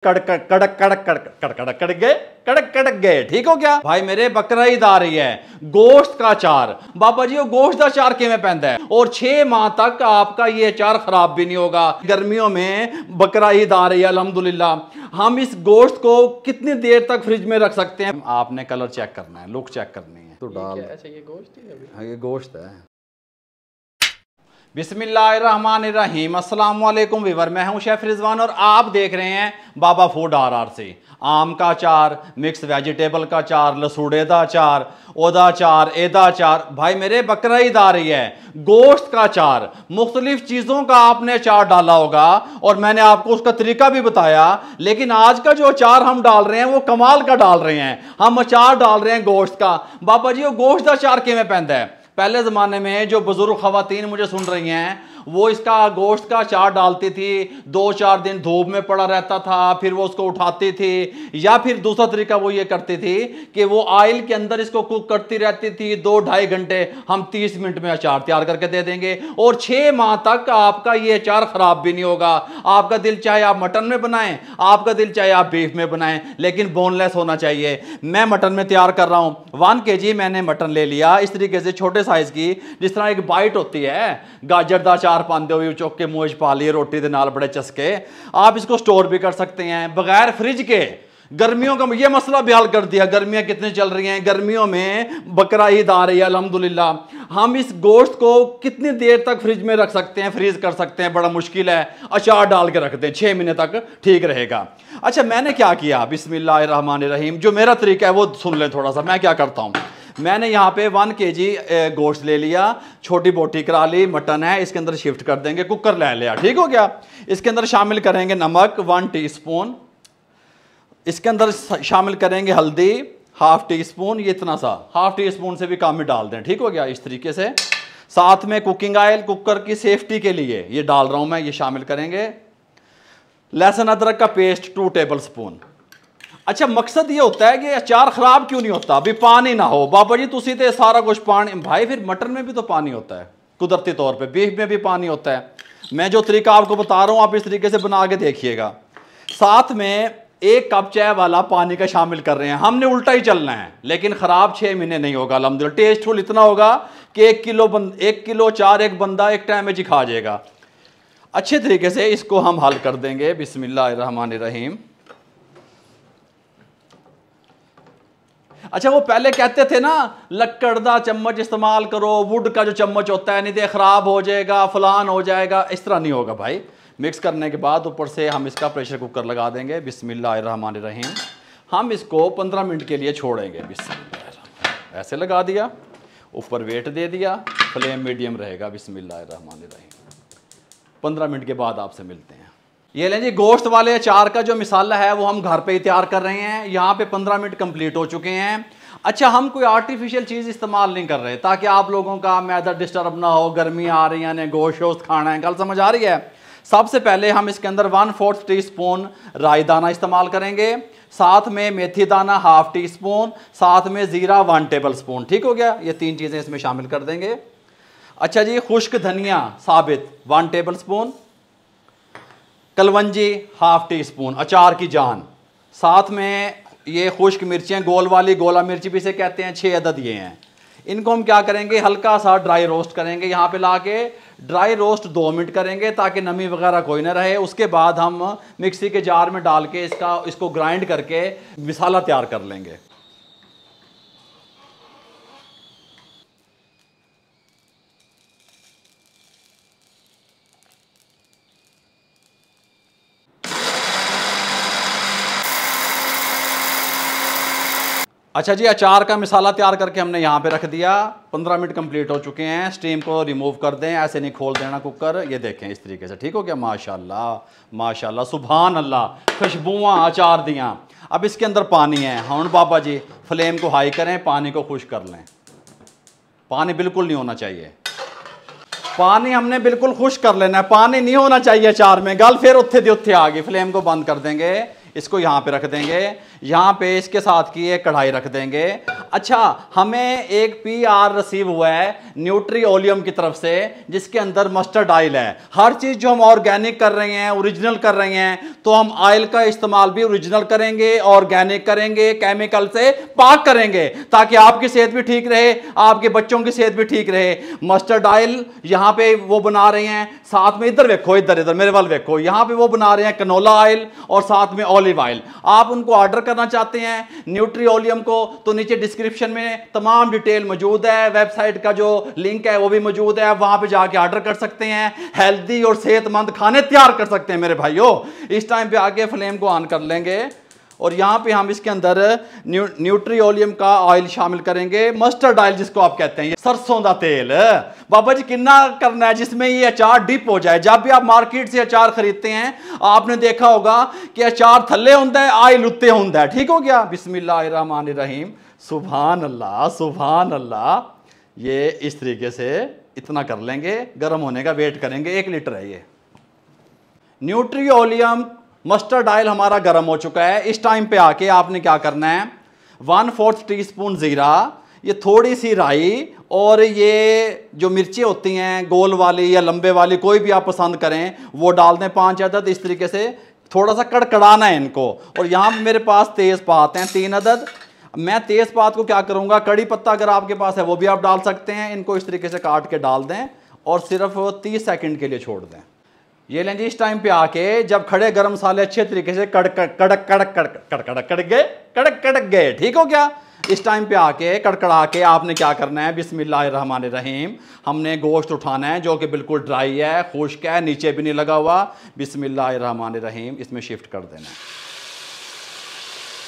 कड़क कड़क कड़क कड़क कड़क कड़क कड़क गए कड़क कड़क गए। ठीक हो गया भाई मेरे। बकरा ईद आ रही है, गोश्त का अचार बाबा जी, वो गोश्त का अचार किमें पैंदा है और 6 माह तक आपका ये अचार खराब भी नहीं होगा। गर्मियों में बकरा ईद आ रही है अल्हम्दुलिल्लाह, हम इस गोश्त को कितनी देर तक फ्रिज में रख सकते हैं? आपने कलर चेक करना है, लुक चेक करनी है तो डाल। अच्छा ये गोश्त है? हाँ ये गोश्त है। बिस्मिल्लाहिर्रहमानिर्रहीम, अस्सलाम वालेकुम वीवर, मैं हूं शेफ रिजवान और आप देख रहे हैं बाबा फूड RRC। आम का अचार, मिक्स वेजिटेबल का अचार, लसूड़े का अचार, ओदा अचार, एदा अचार। भाई मेरे बकरा ईद आ रही है, गोश्त का अचार, मुख्तलिफ चीज़ों का आपने अचार डाला होगा और मैंने आपको उसका तरीका भी बताया। लेकिन आज का जो अचार हम डाल रहे हैं वो कमाल का डाल रहे हैं। हम अचार डाल रहे हैं गोश्त का। बाबा जी वो गोश्त का अचार किमें पैंदा है? पहले ज़माने में जो बुजुर्ग ख़वातीन मुझे सुन रही हैं वो इसका गोश्त का अचार डालती थी, 2-4 दिन धूप में पड़ा रहता था, फिर वो उसको उठाती थी, या फिर दूसरा तरीका वो ये करती थी कि वो ऑयल के अंदर इसको कुक करती रहती थी 2-2.5 घंटे। हम 30 मिनट में अचार तैयार करके दे देंगे और 6 माह तक आपका ये अचार ख़राब भी नहीं होगा। आपका दिल चाहे आप मटन में बनाएं, आपका दिल चाहे आप बीफ में बनाएं, लेकिन बोनलेस होना चाहिए। मैं मटन में तैयार कर रहा हूँ। 1 kg मैंने मटन ले लिया, इस तरीके से छोटे साइज़ की, जिस तरह एक बाइट होती है गाजर दा चार पांदे हुए चौक के मुँह पा लिए, रोटी के नाल बड़े चस्के। आप इसको स्टोर भी कर सकते हैं बगैर फ्रिज के। गर्मियों का ये मसला भी हल कर दिया। गर्मियां कितनी चल रही हैं, गर्मियों में बकरा ईद आ रही है अल्हम्दुलिल्लाह। हम इस गोश्त को कितनी देर तक फ्रिज में रख सकते हैं, फ्रीज कर सकते हैं? बड़ा मुश्किल है। अचार डाल के रख दें, 6 महीने तक ठीक रहेगा। अच्छा मैंने क्या किया, बिस्मिल्लाहिर्रहमानिर्रहीम, जो मेरा तरीका है वो सुन लें थोड़ा सा। मैं क्या करता हूँ, मैंने यहाँ पे 1 kg गोश्त ले लिया, छोटी बोटी करा ली, मटन है, इसके अंदर शिफ्ट कर देंगे, कुकर ले लिया। ठीक हो गया। इसके अंदर शामिल करेंगे नमक 1 टीस्पून, इसके अंदर शामिल करेंगे हल्दी 1/2 टीस्पून, ये इतना सा 1/2 टीस्पून से भी कम ही डाल दें। ठीक हो गया। इस तरीके से साथ में कुकिंग ऑयल, कुकर की सेफ्टी के लिए ये डाल रहा हूँ मैं, ये शामिल करेंगे। लहसुन अदरक का पेस्ट 2 टेबल स्पून। अच्छा मकसद ये होता है कि अचार खराब क्यों नहीं होता, अभी पानी ना हो। बाबा जी तुसी तो सारा कुछ पानी, भाई फिर मटन में भी तो पानी होता है कुदरती तौर पे, बीफ में भी पानी होता है। मैं जो तरीका आपको बता रहा हूँ आप इस तरीके से बना के देखिएगा। साथ में 1 कप चाय वाला पानी का शामिल कर रहे हैं। हमने उल्टा ही चलना है, लेकिन ख़राब 6 महीने नहीं होगा अल्हम्दुलिल्लाह। टेस्टफुल इतना होगा कि 1 किलो चार एक बंदा एक टाइम में जी खा जाएगा। अच्छे तरीके से इसको हम हल कर देंगे। बिस्मिल्लाहिर्रहमानिर्रहीम। अच्छा वो पहले कहते थे ना लक्कड़ दा चम्मच इस्तेमाल करो, वुड का जो चम्मच होता है, नहीं तो ख़राब हो जाएगा, फलान हो जाएगा। इस तरह नहीं होगा भाई। मिक्स करने के बाद ऊपर से हम इसका प्रेशर कुकर लगा देंगे। बिस्मिल्लाहिर्रहमानिर्रहीम। हम इसको 15 मिनट के लिए छोड़ेंगे। बिस्मिल्लाहिर्रहमानिर्रहीम, ऐसे लगा दिया, ऊपर वेट दे दिया, फ्लेम मीडियम रहेगा। बिस्मिल्लाहिर्रहमानिर्रहीम। 15 मिनट के बाद आपसे मिलते हैं। ये लें जी, गोश्त वाले अचार का जो मिसाला है वो हम घर पे ही तैयार कर रहे हैं। यहाँ पे 15 मिनट कंप्लीट हो चुके हैं। अच्छा हम कोई आर्टिफिशियल चीज़ इस्तेमाल नहीं कर रहे ताकि आप लोगों का मैदा डिस्टर्ब ना हो। गर्मी आ रही है, गोश्त वोश्त खाना है, गल समझ आ रही है। सबसे पहले हम इसके अंदर 1/4 टीस्पून राई दाना इस्तेमाल करेंगे, साथ में मेथी दाना 1/2 टीस्पून, साथ में ज़ीरा 1 टेबल स्पून। ठीक हो गया। ये 3 चीज़ें इसमें शामिल कर देंगे। अच्छा जी, खुश्क धनिया साबित 1 टेबल स्पून, कलवंजी 1/2 टीस्पून, अचार की जान। साथ में ये खुश्क मिर्चें, गोल वाली, गोला मिर्ची भी से कहते हैं, 6 अदद ये हैं। इनको हम क्या करेंगे, हल्का सा ड्राई रोस्ट करेंगे। यहाँ पे लाके ड्राई रोस्ट 2 मिनट करेंगे ताकि नमी वगैरह कोई ना रहे। उसके बाद हम मिक्सी के जार में डाल के इसको ग्राइंड करके मसाला तैयार कर लेंगे। अच्छा जी, अचार का मसाला तैयार करके हमने यहाँ पे रख दिया। 15 मिनट कंप्लीट हो चुके हैं। स्टीम को रिमूव कर दें, ऐसे नहीं खोल देना कुकर। ये देखें इस तरीके से। ठीक हो गया। माशाल्लाह माशाल्लाह, सुभान अल्लाह, खुशबुआं अचार दियाँ। अब इसके अंदर पानी है। हाँ बाबा जी फ्लेम को हाई करें, पानी को खुश कर लें। पानी बिल्कुल नहीं होना चाहिए, पानी हमने बिल्कुल खुश कर लेना है, पानी नहीं होना चाहिए अचार में। गल फिर उत्थे दी उत्थे आ गई। फ्लेम को बंद कर देंगे। इसको यहाँ पे रख देंगे, यहाँ पे इसके साथ की एक कढ़ाई रख देंगे। अच्छा, हमें एक PR रिसीव हुआ है न्यूट्री ओलियम की तरफ से, जिसके अंदर मस्टर्ड ऑयल है। हर चीज़ जो हम ऑर्गेनिक कर रहे हैं, ओरिजिनल कर रहे हैं, तो हम ऑयल का इस्तेमाल भी ओरिजिनल करेंगे, ऑर्गेनिक करेंगे, केमिकल से पाक करेंगे, ताकि आपकी सेहत भी ठीक रहे, आपके बच्चों की सेहत भी ठीक रहे। मस्टर्ड ऑयल यहाँ पे वो बना रहे हैं, साथ में इधर देखो, इधर मेरे वाल देखो, यहाँ पे वो बना रहे हैं कनोला ऑयल और साथ में ऑलिव ऑयल। आप उनको ऑर्डर करना चाहते हैं न्यूट्री ओलियम को, तो नीचे डिस्क्रिप्शन में तमाम डिटेल मौजूद है, वेबसाइट का जो लिंक है वो भी मौजूद है, वहां पे जाके ऑर्डर कर सकते हैं। हेल्दी और सेहतमंद खाने तैयार कर सकते हैं मेरे भाइयों। इस टाइम पे आके फ्लेम को ऑन कर लेंगे और यहाँ पे हम इसके अंदर न्यूट्री ओलियम का ऑयल शामिल करेंगे, मस्टर्ड ऑयल जिसको आप कहते हैं, ये सरसों का तेल। बाबा जी कितना करना है जिसमें ये अचार डिप हो जाए। जब भी आप मार्केट से अचार खरीदते हैं आपने देखा होगा कि अचार थल्ले होता है, ऑयल उत्ते होता है, ठीक हो गया। बिस्मिल्लाहिर्रहमानिर्रहीम, सुभान अल्लाह सुभान अल्लाह। ये इस तरीके से इतना कर लेंगे, गर्म होने का वेट करेंगे। 1 लीटर है ये न्यूट्री ओलियम मस्टर्ड ऑयल हमारा गर्म हो चुका है। इस टाइम पे आके आपने क्या करना है, 1/4 टीस्पून जीरा, ये थोड़ी सी राई, और ये जो मिर्ची होती हैं गोल वाली या लंबे वाली, कोई भी आप पसंद करें, वो डाल दें 5 अदद। इस तरीके से थोड़ा सा कड़कड़ाना है इनको। और यहाँ मेरे पास तेज़पात हैं 3 अदद। मैं तेज़पात को क्या करूँगा, कड़ी पत्ता अगर आपके पास है वो भी आप डाल सकते हैं। इनको इस तरीके से काट के डाल दें और सिर्फ 30 सेकंड के लिए छोड़ दें। ये लें जी, इस टाइम पे आके जब खड़े गरम मसाले अच्छे तरीके से कड़क गए, ठीक हो गया। इस टाइम पे आके कड़कड़ा के आपने क्या करना है, बिस्मिल्लाहिर्रहमानिर्रहीम, हमने गोश्त उठाना है जो कि बिल्कुल ड्राई है, खुश्क है, नीचे भी नहीं लगा हुआ। बिस्मिल्लाहिर्रहमानिर्रहीम इसमें शिफ्ट कर देना है।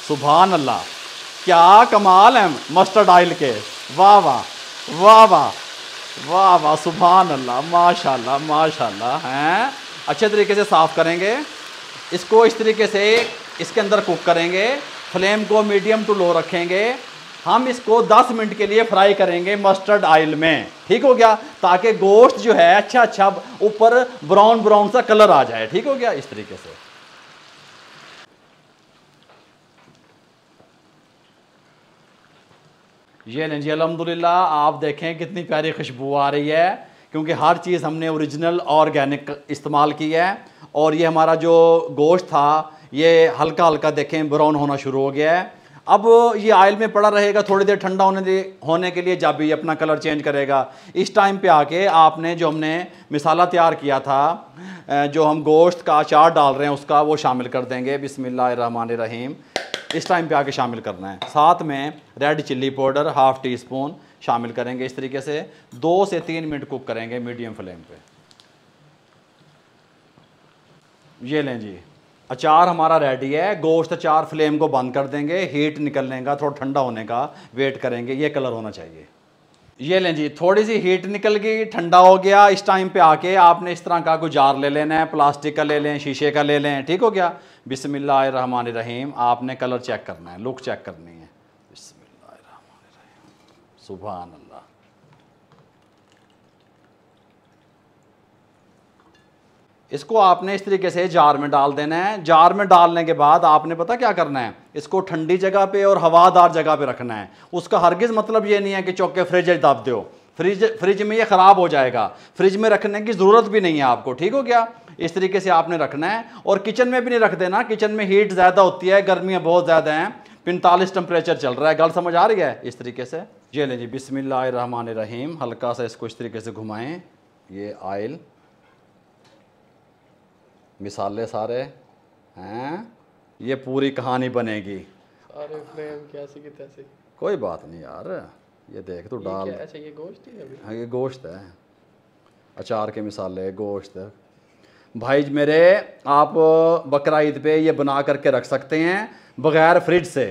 सुभान अल्लाह, क्या कमाल है मस्टर्ड ऑयल के, वाह वाह वाह वाह वाह वाह, सुभान अल्लाह, माशाल्लाह माशाल्लाह। हैं, अच्छे तरीके से साफ़ करेंगे इसको। इस तरीके से इसके अंदर कुक करेंगे, फ्लेम को मीडियम टू लो रखेंगे। हम इसको 10 मिनट के लिए फ्राई करेंगे मस्टर्ड ऑयल में, ठीक हो गया, ताकि गोश्त जो है अच्छा ऊपर ब्राउन ब्राउन सा कलर आ जाए, ठीक हो गया। इस तरीके से ये लें जी, अल्हम्दुलिल्लाह आप देखें कितनी प्यारी खुशबू आ रही है, क्योंकि हर चीज़ हमने ओरिजिनल ऑर्गेनिक इस्तेमाल की है। और ये हमारा जो गोश्त था ये हल्का हल्का देखें ब्राउन होना शुरू हो गया है। अब ये ऑयल में पड़ा रहेगा थोड़ी देर ठंडा होने के लिए, जब भी अपना कलर चेंज करेगा। इस टाइम पे आके आपने जो हमने मिसाला तैयार किया था, जो हम गोश्त का अचार डाल रहे हैं उसका, वो शामिल कर देंगे। बिस्मिल्लाहिर्रहमानिर्रहीम इस टाइम पे आके शामिल करना है। साथ में रेड चिल्ली पाउडर 1/2 टीस्पून शामिल करेंगे। इस तरीके से 2 से 3 मिनट कुक करेंगे मीडियम फ्लेम पे। ये लें जी, अचार हमारा रेडी है। गोश्त अचार फ्लेम को बंद कर देंगे, हीट निकलने का, थोड़ा ठंडा होने का वेट करेंगे। ये कलर होना चाहिए। ये लें जी, थोड़ी सी हीट निकल गई, ठंडा हो गया। इस टाइम पे आके आपने इस तरह का कोई जार ले लेना है, प्लास्टिक का ले लें, शीशे का ले लें, ठीक हो गया। बिस्मिल्लाहिर्रहमानिर्रहीम आपने कलर चेक करना है, लुक चेक करनी है। बिस्मिल्लाहिर्रहमानिर्रहीम, सुभान अल्लाह। इसको आपने इस तरीके से जार में डाल देना है। जार में डालने के बाद आपने पता क्या करना है, इसको ठंडी जगह पे और हवादार जगह पे रखना है। उसका हरगिज़ मतलब ये नहीं है कि चौके फ्रिज दब दो, फ्रिज में ये ख़राब हो जाएगा। फ्रिज में रखने की ज़रूरत भी नहीं है आपको, ठीक हो गया। इस तरीके से आपने रखना है। और किचन में भी नहीं रख देना, किचन में हीट ज़्यादा होती है, गर्मियाँ बहुत ज़्यादा हैं, 45 टेम्परेचर चल रहा है। गल समझ आ रही है। इस तरीके से ये लें जी, बिस्मिल्लाहिर्रहमानिर्रहीम हल्का सा इसको इस तरीके से घुमाएं। ये ऑयल, मिसाले सारे हैं, ये पूरी कहानी बनेगी। अरे फ्लेम कैसी की तैसी, कोई बात नहीं यार, ये देख तू डाल। अच्छा ये गोश्त ही है अभी? हाँ ये गोश्त है, अचार के मिसाले, गोश्त। भाई मेरे, आप बकरा ईद पे ये बना करके रख सकते हैं बग़ैर फ्रिज से।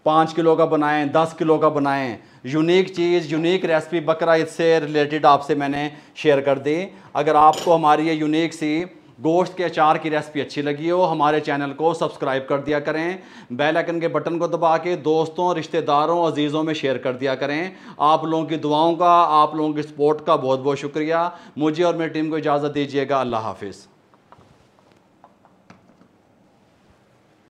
5 किलो का बनाएं, 10 किलो का बनाएं। यूनिक चीज़, यूनिक रेसिपी बकरा ईद से रिलेटेड आपसे मैंने शेयर कर दी। अगर आपको हमारी ये यूनिक सी गोश्त के अचार की रेसिपी अच्छी लगी हो, हमारे चैनल को सब्सक्राइब कर दिया करें, बेल आइकन के बटन को दबा के दोस्तों, रिश्तेदारों, अजीज़ों में शेयर कर दिया करें। आप लोगों की दुआओं का, आप लोगों की सपोर्ट का बहुत बहुत शुक्रिया। मुझे और मेरी टीम को इजाज़त दीजिएगा। अल्लाह हाफिज़।